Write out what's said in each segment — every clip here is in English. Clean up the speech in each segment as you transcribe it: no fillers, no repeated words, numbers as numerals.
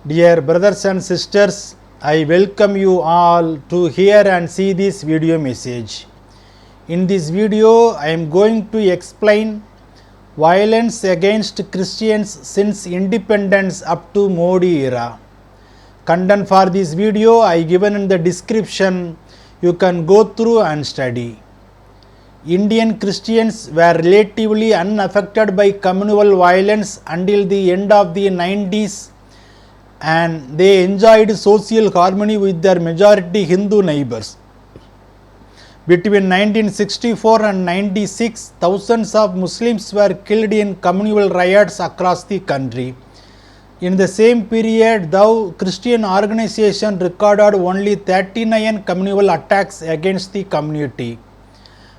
Dear brothers and sisters, I welcome you all to hear and see this video message. In this video, I am going to explain violence against Christians since independence up to Modi era. Content for this video I given in the description. You can go through and study. Indian Christians were relatively unaffected by communal violence until the end of the 90s, and they enjoyed social harmony with their majority Hindu neighbours. Between 1964 and 96, thousands of Muslims were killed in communal riots across the country. In the same period, though, Christian organizations recorded only 39 communal attacks against the community.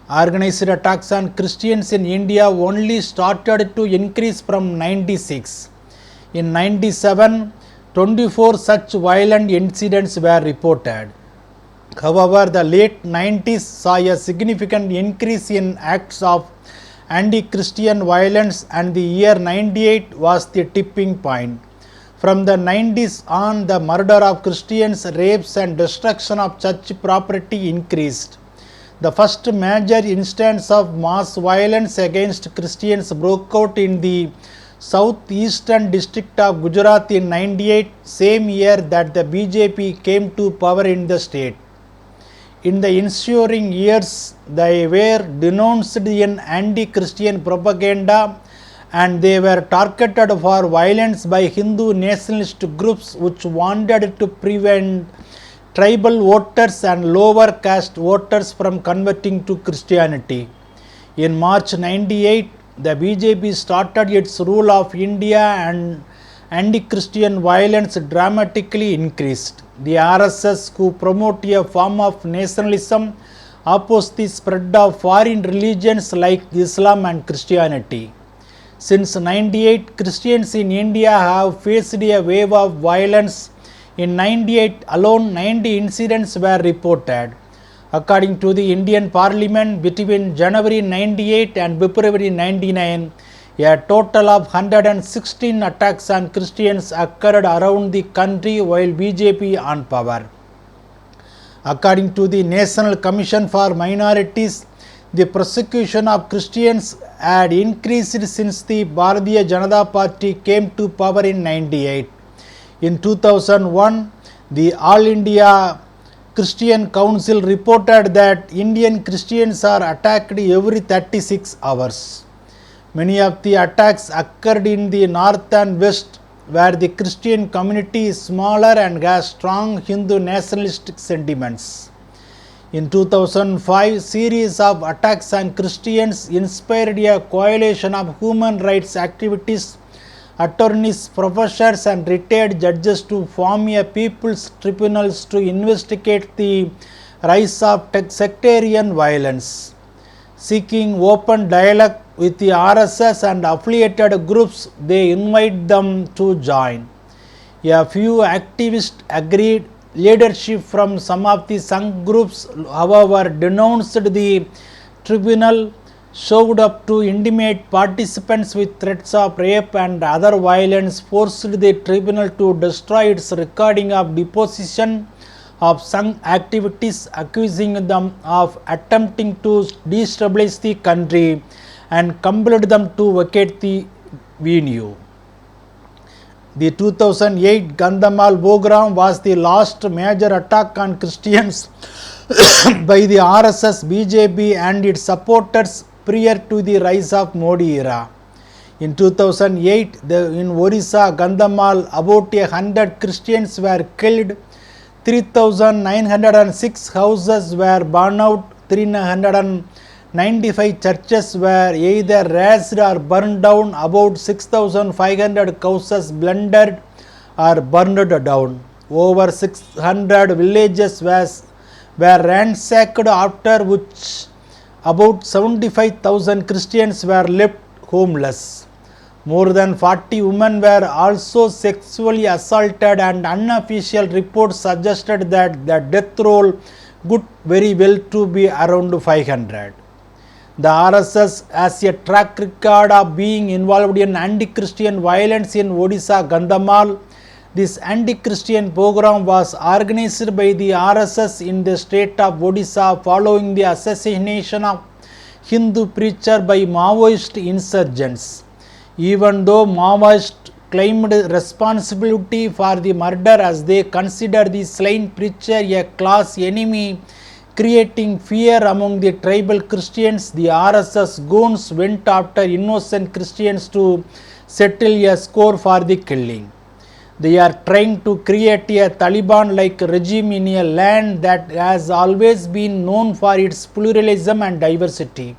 Organized attacks on Christians in India only started to increase from 96. In 97, 24 such violent incidents were reported. However, the late 90s saw a significant increase in acts of anti-Christian violence, and the year 98 was the tipping point. From the 90s on, the murder of Christians, rapes and destruction of church property increased. The first major instance of mass violence against Christians broke out in the southeastern district of Gujarat in 98, same year that the BJP came to power in the state. In the ensuing years, they were denounced in anti-Christian propaganda, and they were targeted for violence by Hindu nationalist groups which wanted to prevent tribal voters and lower-caste voters from converting to Christianity. In March 98, the BJP started its rule of India, and anti-Christian violence dramatically increased. The RSS, who promote a form of nationalism, oppose the spread of foreign religions like Islam and Christianity. Since 98, Christians in India have faced a wave of violence. In 98 alone, 90 incidents were reported. According to the Indian Parliament, between January 98 and February 99, a total of 116 attacks on Christians occurred around the country while BJP on power. According to the National Commission for Minorities, the persecution of Christians had increased since the Bharatiya Janata Party came to power in 98. In 2001, the All India Christian Council reported that Indian Christians are attacked every 36 hours. Many of the attacks occurred in the north and west, where the Christian community is smaller and has strong Hindu nationalistic sentiments. In 2005, series of attacks on Christians inspired a coalition of human rights activists, attorneys, professors and retired judges to form a people's tribunals to investigate the rise of sectarian violence. Seeking open dialogue with the RSS and affiliated groups, they invite them to join. A few activists agreed. Leadership from some of the Sangh groups, however, denounced the tribunal, showed up to intimidate participants with threats of rape and other violence, forced the tribunal to destroy its recording of deposition of Sangh activities, accusing them of attempting to destabilize the country, and compelled them to vacate the venue. The 2008 Gandhamal pogrom was the last major attack on Christians by the RSS, BJP and its supporters prior to the rise of Modi era. In 2008, in Orissa, Gandhamal, about 100 Christians were killed, 3,906 houses were burned out, 395 churches were either razed or burned down, about 6,500 houses plundered or burned down. Over 600 villages were ransacked, after which about 75,000 Christians were left homeless. More than 40 women were also sexually assaulted, and unofficial reports suggested that the death roll could very well to be around 500. The RSS has a track record of being involved in anti-Christian violence in Odisha, Gandhamal. This anti-Christian program was organized by the RSS in the state of Odisha following the assassination of Hindu preacher by Maoist insurgents. Even though Maoists claimed responsibility for the murder as they considered the slain preacher a class enemy, creating fear among the tribal Christians, the RSS goons went after innocent Christians to settle a score for the killing. They are trying to create a Taliban-like regime in a land that has always been known for its pluralism and diversity.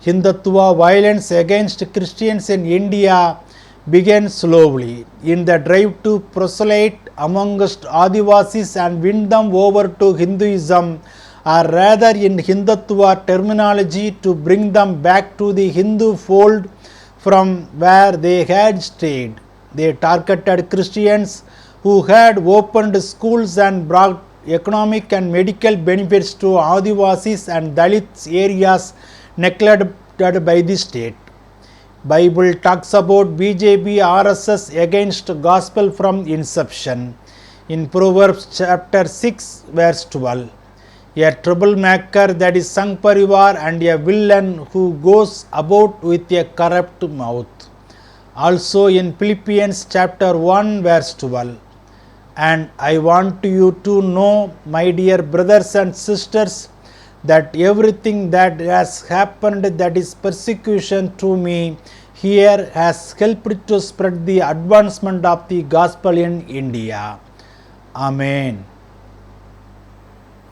Hindutva violence against Christians in India began slowly in the drive to proselyte amongst Adivasis and win them over to Hinduism, or rather in Hindutva terminology, to bring them back to the Hindu fold from where they had strayed. They targeted Christians who had opened schools and brought economic and medical benefits to Adivasis and Dalits areas neglected by the state. Bible talks about BJP RSS against gospel from inception. In Proverbs chapter 6 verse 12, a troublemaker that is Sangh Parivar and a villain who goes about with a corrupt mouth. Also in Philippians chapter 1 verse 12. And I want you to know, my dear brothers and sisters, that everything that has happened that is persecution to me here has helped to spread the advancement of the gospel in India. Amen.